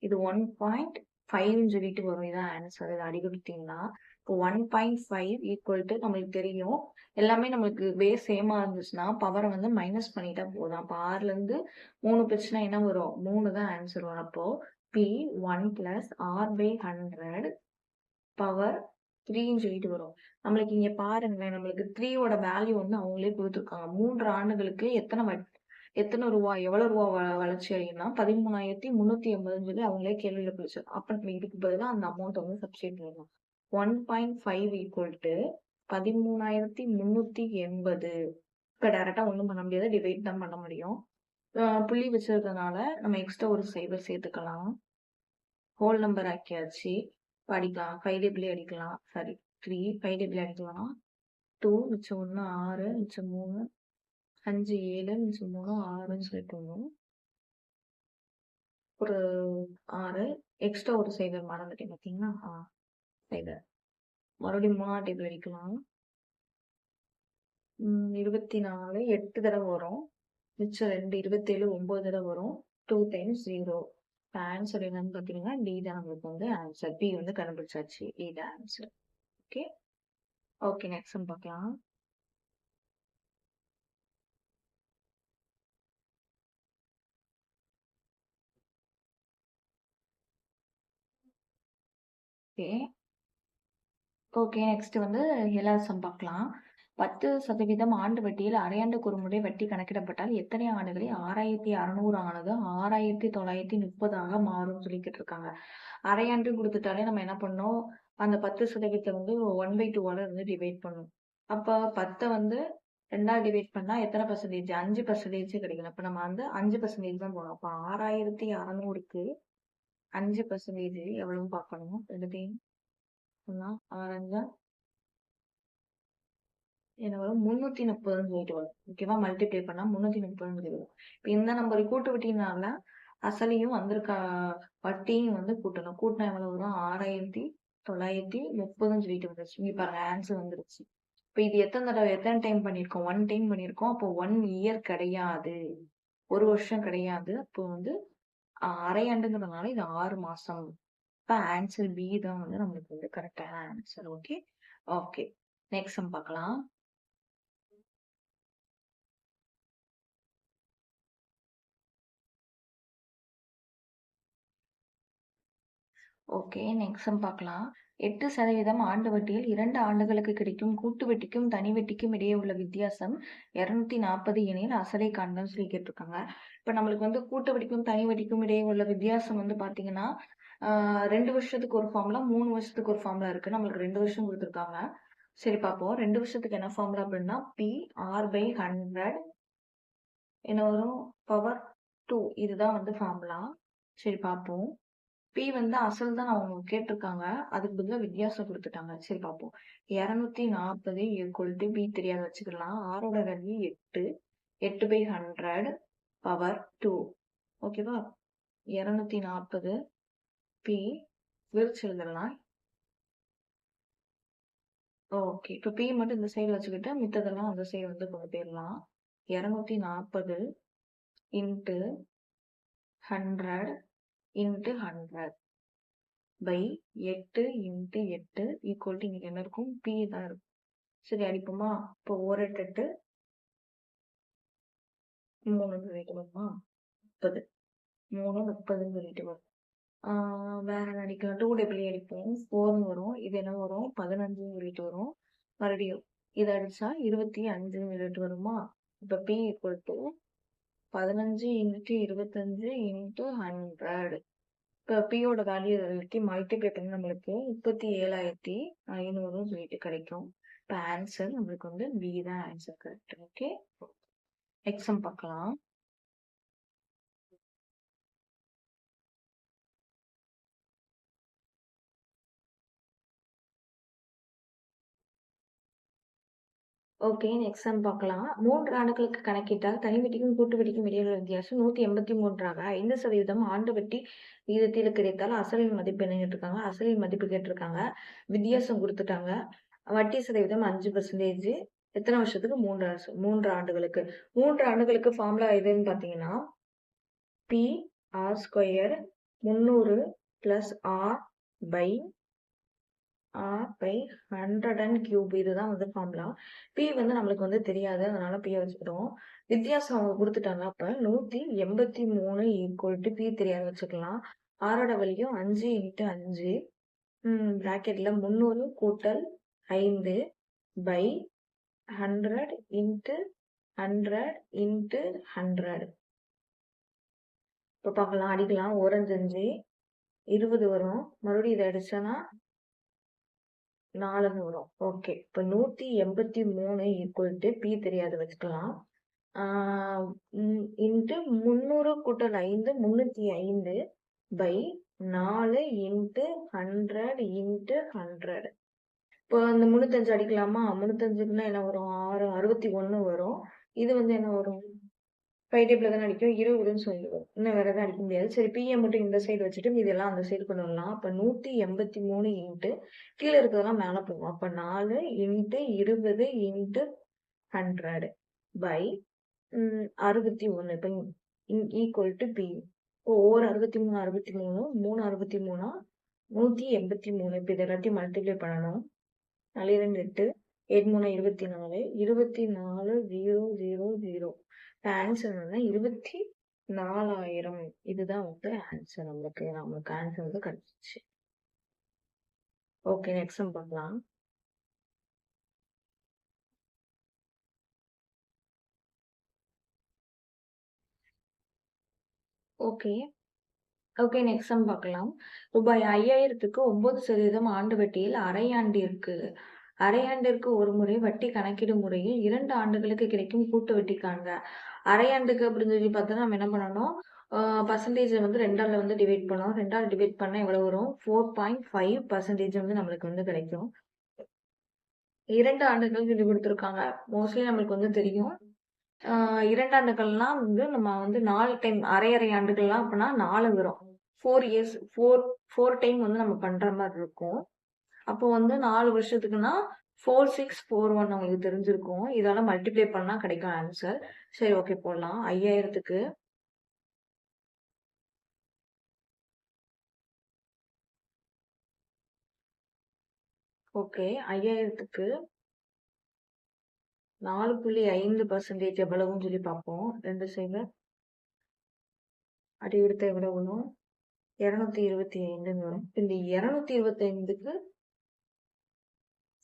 இது 1.5ன்னு சொல்லிட்டு வரும். இதான் ஆன்சர். இதை அடி கொடுத்தீங்கன்னா இப்போ 1.5 ஈக்குவல் டு நம்மளுக்கு தெரியும். எல்லாமே நம்மளுக்கு பேஸ் சேமா இருந்துச்சுன்னா பவரை வந்து மைனஸ் பண்ணிட்டா போதும். அப்போ 6ல இருந்து 3 பிரச்சனை என்ன வரும்? 3 தான் ஆன்சர் வரும். அப்போ பி 1 + R/100 பவர் 3ன்னு சொல்லிட்டு வரும். நம்மளுக்கு இங்க பாருங்களேன், நம்மளுக்கு 3யோட வேல்யூ வந்து அவங்களே கொடுத்துருக்காங்க. 3 ஆண்டுகளுக்கு எத்தனை ரூபா எவ்வளவு ரூபா வளர்ச்சி அடையும்னா 13,380ன்னு சொல்லி அவங்களே கேள்வியில பிடிச்சு. அப்ப நம்ம இதுக்கு பதிலா அந்த அமௌண்ட் வந்து சப்ஸ்டிட் பண்ணலாம். 1.5 ஈக்குவல் டு 13,380. இப்ப டைரக்டா ஒண்ணும் பண்ண முடியாது, டிவைட் தான் பண்ண முடியும். புள்ளி வச்சிருக்கனால நம்ம எக்ஸ்ட்ரா ஒரு சைபர் சேர்த்துக்கலாம். ஹோல் நம்பர் ஆக்கியாச்சு. அடிக்கலாம் 5 டேபிளே அடிக்கலாம். சாரி 3 5 டேபிளே அடிக்கலாம். 2 மிச்சம் 1 6 மிச்சம் 3 5 7 மிச்சம் 3 6ன்னு சொல்லிட்டு வரும். ஒரு 6 எக்ஸ்ட்ரா ஒரு சைபர் மறந்துட்டேன் பார்த்தீங்களா? சைபர் மறுபடியும் 3ஆம் டேபிள் அடிக்கலாம். 24 8 தடவை வரும். மிச்சம் 2 27 9 தடவை வரும். 2 டைம்ஸ் 0. ஆன்சர் என்னன்னு பார்த்தீங்கன்னா டி தான் நம்மளுக்கு வந்து ஆன்சர். பி வந்து கண்டுபிடிச்சாச்சு. டி தான் ஆன்சர். ஓகே ஓகே நெக்ஸ்ட் பார்க்கலாம். ஓகே ஓகே நெக்ஸ்ட் வந்து 7வது சம் பார்க்கலாம். 10% ஆண்டு வட்டியில் அரையாண்டுக்கு ஒரு முறை வட்டி கணக்கிடப்பட்டால் எத்தனை ஆண்டுகளில் 6,600 ஆனது 6,930 மாறும் சொல்லி கேட்டிருக்காங்க. அரையாண்டு கொடுத்துட்டாலே நம்ம என்ன பண்ணோம்? அந்த 10% வந்து 1/2 வந்து டிவைட் பண்ணும். அப்ப 10 வந்து 2ஆ டிவைட் பண்ணா எத்தனை பர்சன்டேஜ்? 5% கிடைக்கும். அப்ப நம்ம வந்து 5% தான் போடணும். அப்ப 6,600க்கு 5% எவ்வளவு பார்க்கணும்? ரெண்டுத்தையும் 6 என்ன வரும்? 330ன்னு சொல்லிட்டு வரும். ஓகேவா? மல்டிப்ளை பண்ணா 330ன்னு வரும். இப்ப இந்த நம்பர் கூட்டு வட்டினால அசலையும் வந்திருக்க வட்டியும் வந்து கூட்டணும். கூட்டினா எவ்வளவு வரும்? 6,930ன்னு சொல்லிட்டு வந்துருச்சு. இங்க பாருங்க ஆன்சர் வந்துருச்சு. இப்ப இது எத்தனை டைம் பண்ணிருக்கோம்? 1 டைம் பண்ணிருக்கோம். அப்போ 1 இயர் கிடையாது, ஒரு வருஷம் கிடையாது. அப்போ வந்து அரையாண்டுங்கிறதுனால இது 6 மாசம். இப்ப ஆன்சர் பி தான் வந்து நம்மளுக்கு வந்து கரெக்டான answer. Okay okay next sum பார்க்கலாம். ஓகே நெக்ஸ்ட் சம் பார்க்கலாம். 8% ஆண்டு வட்டியில் 2 ஆண்டுகளுக்கு கிடைக்கும் கூட்டு வட்டிக்கும் தனி வட்டிக்கும் இடையே உள்ள வித்தியாசம் 240 எனில் அசலை காண்கன்னு சொல்லி கேட்டிருக்காங்க. இப்ப நம்மளுக்கு வந்து கூட்டு வட்டிக்கும் தனி வட்டிக்கும் இடையே உள்ள வித்தியாசம் வந்து பாத்தீங்கன்னா 2 வருஷத்துக்கு ஒரு ஃபார்முலா 3 வருஷத்துக்கு ஒரு ஃபார்முலா இருக்கு. நம்மளுக்கு 2 வருஷம் கொடுத்துருக்காங்க. சரி பார்ப்போம். 2 வருஷத்துக்கு என்ன ஃபார்முலா அப்படின்னா பி R/100 என்ன வரும்? பவர் 2. இதுதான் வந்து ஃபார்முலா. சரி பார்ப்போம். பி வந்து அசல் தான் அவங்க கேட்டிருக்காங்க. அதுக்கு பதிலா வித்தியாசம் கொடுத்துட்டாங்க. சரி பார்ப்போம். 240 ஈக்குவல் டு பி தெரியாத வச்சுக்கலாம். ஆரோட வேல்யூ 8. 8/100 பவர் 2. ஓகேவா? 240 பி விரிச்சு எழுதலாம். ஓகே இப்ப பி மட்டும் இந்த சைடு வச்சுக்கிட்டு மித்ததெல்லாம் அந்த சைடு வந்து கொண்டு போயிடலாம். 240 into 100 into 100 by 8 into 8 equal to இங்க என்ன இருக்கும்? பி தான் இருக்கும். சரி அடிப்போமா? இப்போ 1 8 3 சொல்லிட்டு வருமா? 30 3 30ன்னு சொல்லிட்டு வரும். வேற என்ன அடிக்கலாம்? 2 டபுள் அடிப்போம். 4ன்னு வரும். இது என்ன வரும்? 15ன்னு சொல்லிட்டு வரும். மறுபடியும் இதை அடிச்சா 25ன்னு சொல்லிட்டு வருமா? இப்ப P equal to 15 into 25 into 100 இப்போ பியோட வேல்யூ எழுதி மல்டிப்ளை பண்ணி நம்மளுக்கு 37,500 சொல்லிட்டு கிடைக்கும். இப்போ ஆன்சர் நம்மளுக்கு வந்து பி தான் ஆன்சர் கரெக்ட். ஓகே, எக்ஸாம் பார்க்கலாம். ஓகே, நெக்ஸ்ட் சம் பார்க்கலாம். 3 ஆண்டுகளுக்கு கணக்கிட்டால் தனி வட்டிக்கும் கூட்டு வட்டிக்கும் இடையிலுள்ள வித்தியாசம் 183ஆக 5% ஆண்டு வட்டி விகிதத்தில் கிடைத்தால் அசலின் மதிப்பு என்ன கேட்டிருக்காங்க. அசலின் மதிப்பு கேட்டிருக்காங்க. வித்தியாசம் கொடுத்துட்டாங்க. வட்டி சதவீதம் 5%. எத்தனை வருஷத்துக்கு? 3 ஆண்டுகளுக்கு. 3 ஆண்டுகளுக்கு ஃபார்முலா எதுன்னு பார்த்தீங்கன்னா P R square 300 plus R by 100³ இதுதான் வந்து ஃபார்முலா. பி வந்து நம்மளுக்கு வந்து தெரியாது, அதனால பி வச்சுக்கிறோம். வித்தியாசம் அவங்க கொடுத்துட்டாங்க. அப்ப 183 ஈக்குவல் டு பி தெரியாது வச்சுக்கலாம். ஆரோட வழியும் 5 × 5 பிராக்கெட்ல 300 கூட்டல் 5 பை 100 × 100 × 100. இப்போ பார்க்கலாம், அடிக்கலாம். 5 20 வரும். மறுபடியும் இதை அடிச்சோன்னா 4 வரும். ஓகே, இப்போ 183 ஈக்குவல் டு பி தெரியாது வச்சுக்கலாம். இன்ட்டு 300 கூட்டல் 5 305 பை 4 × 100 × 100. இப்போ அந்த 305 அடிக்கலாமா? 305க்குன்னா என்ன வரும்? 6 61 வரும். இது வந்து என்ன வரும்? 5 டேபிள் தானே அடிக்கும். 20ன்னு சொல்லிடுவோம். இன்னும் வேற எதாவது அடிக்க முடியாது. சரி, பிஏ மட்டும் இந்த சைடு வச்சுட்டு இதெல்லாம் அந்த சைடு கொண்டு வரலாம். அப்போ 183 இன்ட்டு கீழே இருக்கிறதெல்லாம் மேலே போகும். அப்போ 4 × 20 × 100 பை 61. இப்போ ஈக்குவல் டு பி. இப்போ 63 63 3 63 183. இப்போ இது எல்லாத்தையும் மல்டிப்ளை பண்ணணும். 4 2 8 8 3 24 24 0 0 0. ஆன்சர் வந்து 24,000. இதுதான் வந்து ஆன்சர். நம்மளுக்கு ஆன்சர் வந்து கிடைச்சிச்சு. ஓகே, நெக்ஸ்ட் சம் பார்க்கலாம். ஓகே, நெக்ஸ்ட் சம் பார்க்கலாம். ரூபாய் 5,000க்கு 9% ஆண்டு வட்டியில் அரையாண்டிற்கு ஒரு முறை வட்டி கணக்கிடும் முறையில் 2 ஆண்டுகளுக்கு கிடைக்கும் கூட்டு வட்டி காண்க. அரையாண்டுக்கு அப்படின்னு சொல்லி பார்த்தா நம்ம என்ன பண்ணணும்? பர்சன்டேஜ் வந்து 2ஆல் வந்து டிவைட் பண்ணோம். 2ஆல் டிவைட் பண்ணா எவ்வளவு வரும்? 4.5% வந்து நம்மளுக்கு வந்து கிடைக்கும். 2 ஆண்டுகள் சொல்லி கொடுத்துருக்காங்க. மோஸ்ட்லி நம்மளுக்கு வந்து தெரியும். 2 ஆண்டுகள்லாம் வந்து நம்ம வந்து 4 டைம் அரை ஆண்டுகள்லாம் அப்படின்னா 4 வரும். 4 இயர்ஸ் 4 டைம் வந்து நம்ம பண்ற மாதிரி இருக்கும். அப்போ வந்து 4 வருஷத்துக்குன்னா 4641 உங்களுக்கு தெரிஞ்சிருக்கும். இதெல்லாம் மல்டிப்ளை பண்ணா கிடைக்கும் ஆன்சர். சரி, ஓகே, போடலாம். 5,000க்கு ஓகே 5,000க்கு 4.5% எவ்வளவுன்னு சொல்லி பார்ப்போம். 2 சைடு அடி எடுத்த எவ்வளவு வரும்? 225 வரும். இந்த 225க்கு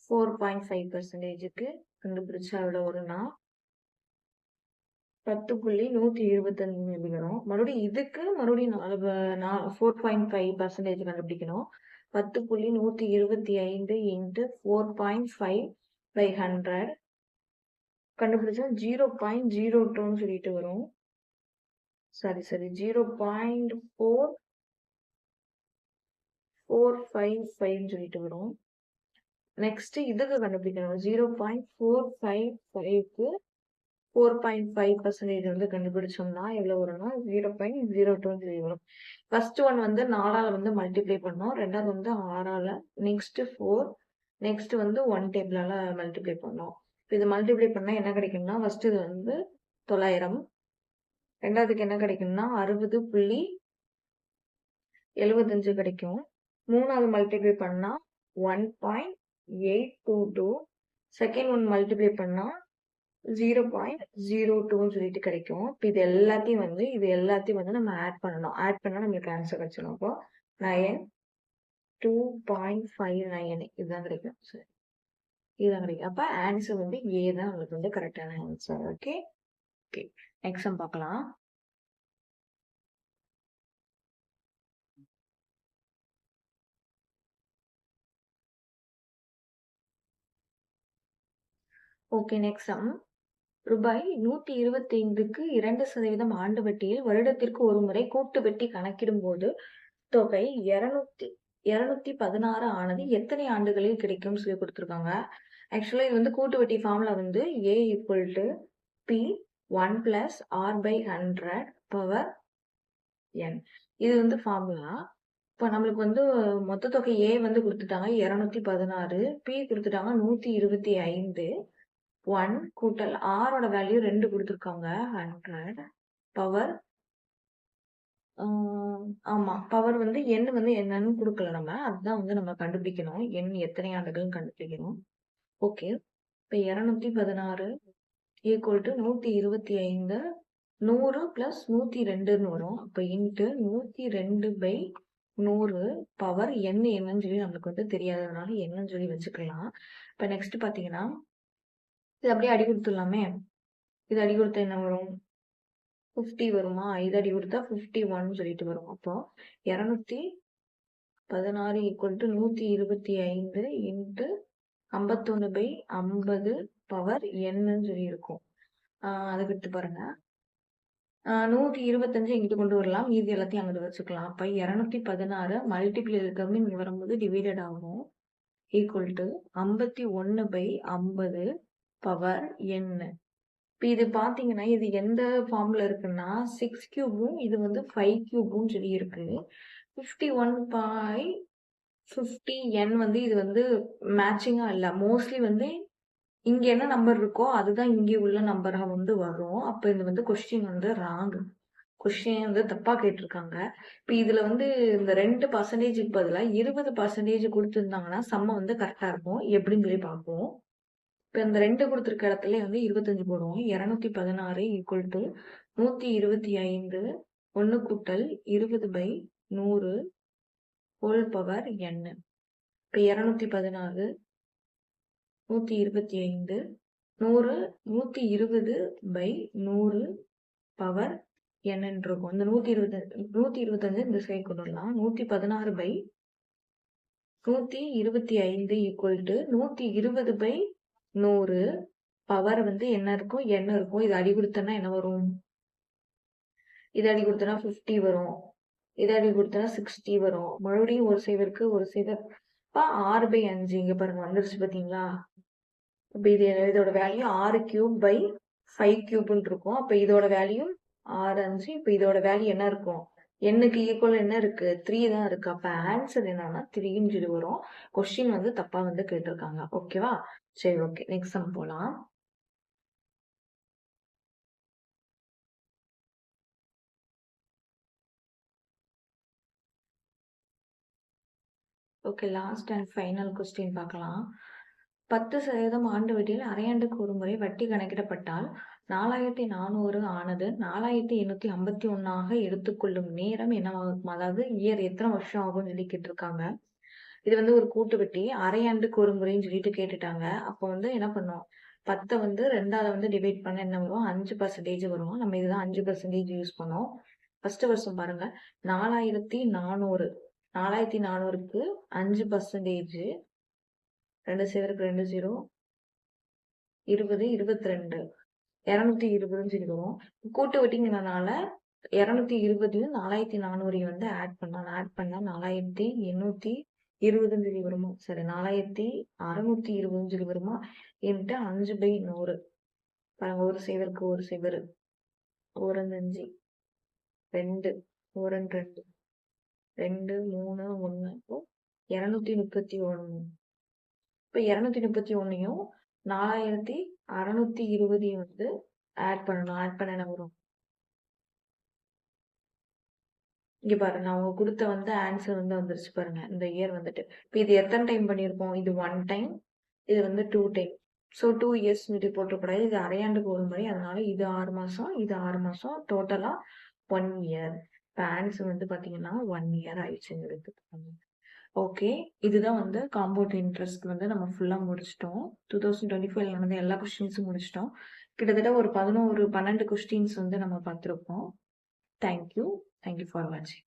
4.5%க்கு கண்டுபிடிச்சா எவ்வளவு வரும்னா 10.125 வரும். மறுபடியும் இதுக்கு மறுபடியும் 4.5% கண்டுபிடிக்கணும். 10.125 × 4.5/100 கண்டுபிடிச்சா 0.02ன்னு சொல்லிட்டு வரும். சரி 0.4455 சொல்லிட்டு வரும். நெக்ஸ்ட் இதுக்கு கண்டுபிடிக்கணும். 0.455க்கு 4.5% வந்து கண்டுபிடிச்சோம்னா எவ்வளவு வரும்னா 0.02 வரும். ஃபர்ஸ்ட் ஒன் வந்து 4ஆல வந்து மல்டிப்ளை பண்ணோம். ரெண்டாவது வந்து 6ஆல, நெக்ஸ்ட் 4, நெக்ஸ்ட் வந்து 1 டேபிளால மல்டிப்ளை பண்ணோம். இது மல்டிப்ளை பண்ணா என்ன கிடைக்கும்னா ஃபர்ஸ்ட் இது வந்து 900, ரெண்டாவதுக்கு என்ன கிடைக்கும்னா 60.75 கிடைக்கும். மூணாவது மல்டிப்ளை பண்ணா 1.822, செகண்ட் ஒன் மல்டிப்ளை பண்ணா 0.02ன்னு சொல்லிட்டு கிடைக்கும். இப்போ இது எல்லாத்தையும் வந்து நம்ம ஆட் பண்ணணும். ஆட் பண்ணா நம்மளுக்கு ஆன்சர் கிடைச்சிடும். அப்போ 9 2.59 இதுதான் கிடைக்கும். சரி, இதுதான் கிடைக்கும். அப்ப ஆன்சர் வந்து ஏ தான் உங்களுக்கு வந்து கரெக்டான ஆன்சர். ஓகே, நெக்ஸ்ட் பார்க்கலாம். Okay, next some. ரூபாய் 125க்கு 2% ஆண்டு வட்டியில் வருடத்திற்கு ஒரு முறை கூட்டு வட்டி கணக்கிடும்போது தொகை 216 ஆனது எத்தனை ஆண்டுகளில் கிடைக்கும்னு சொல்லி கொடுத்துருக்காங்க. ஆக்சுவலா இது வந்து கூட்டு வட்டி ஃபார்முலா வந்து A equal to P 1 plus R by 100 power N. இது வந்து ஃபார்முலா. இப்போ நம்மளுக்கு வந்து மொத்த தொகை A வந்து கொடுத்துட்டாங்க 216, P கொடுத்துட்டாங்க 125, 1 கூட்டல் R ஓட வேல்யூ 2 கொடுத்துருக்காங்க 100 பவர் ஆமா. பவர் வந்து எண் வந்து என்னன்னு குடுக்கல நம்ம. அதுதான் வந்து நம்ம கண்டுபிடிக்கணும். எண் எத்தனை ஆண்டுகள்னு கண்டுபிடிக்கணும். ஓகே. இப்ப 216 ஈக்குவல் டு 125 100 பிளஸ் 102ன்னு வரும். அப்ப இன்ட்டு 102/100 பவர் எண் என்னன்னு சொல்லி நம்மளுக்கு வந்து தெரியாததுனால என்னன்னு சொல்லி வச்சுக்கலாம். இப்ப நெக்ஸ்ட் பாத்தீங்கன்னா, இது அப்படியே அடி கொடுத்துடலாமே. இது அடி கொடுத்தா என்ன வரும்? 50 வருமா? இது அடி கொடுத்தா 51 சொல்லிட்டு வரும். அப்போ 216 ஈக்குவல் டு 125 இன்ட்டு 51/50 பவர் என்னன்னு சொல்லி இருக்கும். அதுக்கு எடுத்து பாருங்க. 125 இங்கிட்டு கொண்டு வரலாம். மீதி எல்லாத்தையும் அங்கிட்டு வச்சுக்கலாம். அப்ப 216 மல்டிபிள் இருக்கிறது இங்க வரும்போது டிவைடட் ஆகும். ஈக்குவல் டு 51/50 பவர் என்ன. இப்ப இது பாத்தீங்கன்னா இது எந்த ஃபார்ம்ல இருக்குன்னா 6 கியூபும் இது வந்து 5 கியூபும் சொல்லி இருக்கு. 51/50 n வந்து இது வந்து மேட்சிங்கா இல்ல. மோஸ்ட்லி வந்து இங்க என்ன நம்பர் இருக்கோ அதுதான் இங்கே உள்ள நம்பரா வந்து வரும். அப்ப இது வந்து கொஸ்டின் வந்து ராங். கொஸ்டின் வந்து தப்பா கேட்டிருக்காங்க. இப்ப இதுல வந்து இந்த 2% பதிலா 20% கொடுத்திருந்தாங்கன்னா சம்ம வந்து கரெக்டா இருக்கும். எப்படின்னு சொல்லி பார்ப்போம். இப்ப இந்த 2 கொடுத்திருக்க இடத்துல வந்து 25 போடுவோம். 216 ஈக்குவல் டு 125 1 கூட்டல் 20/100 ஹோல் பவர் n. இப்ப 216 125 100 120/100 பவர் n இருக்கும். இந்த 125 இந்த சைடு கொண்டு வரலாம். 116/125 ஈக்குவல் டு 120/100 பவர் வந்து என்ன இருக்கும்? n இருக்கும். இது அடி கொடுத்தனா என்ன வரும்? இது அடி கொடுத்தனா 50 வரும். இது அடி கொடுத்தனா 60 வரும். மறுபடியும் ஒரு சைடு இருக்கு, ஒரு சைடு 6/5 இங்க பாருங்க வந்துருச்சு பாத்தீங்களா? அப்ப இதோட வேல்யூ 6³ 5³ இருக்கும். அப்ப இதோட வேல்யூ 6 5. இப்ப இதோட வேல்யூ என்ன இருக்கும்? எண்ணுக்கு ஈக்குவல் என்ன இருக்கு? 3 தான் இருக்கு. அப்ப ஆன்சர் என்னன்னா 3ன்னு சொல்லி வரும். கொஸ்டின் வந்து தப்பா வந்து கேட்டிருக்காங்க. ஓகேவா? சரி, ஓகே. நெக்ஸ்ட் சம் போலாம். Okay, last and final question பார்க்கலாம். 10% ஆண்டு வட்டியில் அரையாண்டுக்கு ஒரு முறை வட்டி கணக்கிடப்பட்டால் 4400 ஆனது 4851 எடுத்துக்கொள்ளும் நேரம் என்னவாகும்? அதாவது இயர் எத்தனை வருஷம் ஆகும்னு சொல்லி கேட்டிருக்காங்க. இது வந்து ஒரு கூட்டு வட்டி அரையாண்டுக்கு ஒரு முறைன்னு சொல்லிட்டு கேட்டுட்டாங்க. அப்போ வந்து என்ன பண்ணோம்? 10 வந்து 2ஆல வந்து டிவைட் பண்ண என்ன வரும்? 5% வரும். நம்ம இதுதான் 5% யூஸ் பண்ணோம். ஃபர்ஸ்ட் வருஷம் பாருங்க. 4400 4400க்கு 5%, 2 சேவருக்கு 2 0 20 22 220ன்னு சொல்லி வரும். கூட்டு வட்டிங்கிறதுனால 220 4400 வந்து ஆட் பண்ணா 4820ன்னு சொல்லி வருமா? சரி, 4620ன்னு சொல்லி வருமா? இன்ட்டு 5/100 பாருங்க. ஒரு சேவருக்கு ஒரு சேவரு 1 5 2 1 2 2 3 1 231. இப்ப 231யும் 4620 வந்து ஆட் பண்ணணும். ஆட் பண்ண என்ன வரும்? இங்க பாருங்க, அவங்க கொடுத்த வந்து ஆன்சர் வந்து வந்துருச்சு பாருங்க. இந்த இயர் வந்துட்டு இப்ப இது எத்தனை டைம் பண்ணிருப்போம்? இது 1 டைம், இது வந்து 2 டைம். ஸோ 2 இயர்ஸ் சொல்லி போட்டக்கூடாது. இது அரையாண்டுக்கு ஒரு முறை. அதனால இது 6 மாசம், இது 6 மாசம், டோட்டலா 1 இயர். இப்ப ஆன்சர் வந்து பாத்தீங்கன்னா 1 இயர் ஆயிடுச்சுங்கிறது. ஓகே, இதுதான் வந்து காம்பவுண்ட் இன்ட்ரெஸ்ட் வந்து நம்ம ஃபுல்லா முடிச்சிட்டோம். 2025ல நடந்த எல்லா கொஸ்டின்ஸும் முடிச்சிட்டோம். கிட்டத்தட்ட ஒரு 11 12 கொஸ்டின்ஸ் வந்து நம்ம பார்த்திருப்போம். தேங்க்யூ ஃபார் வாட்சிங்.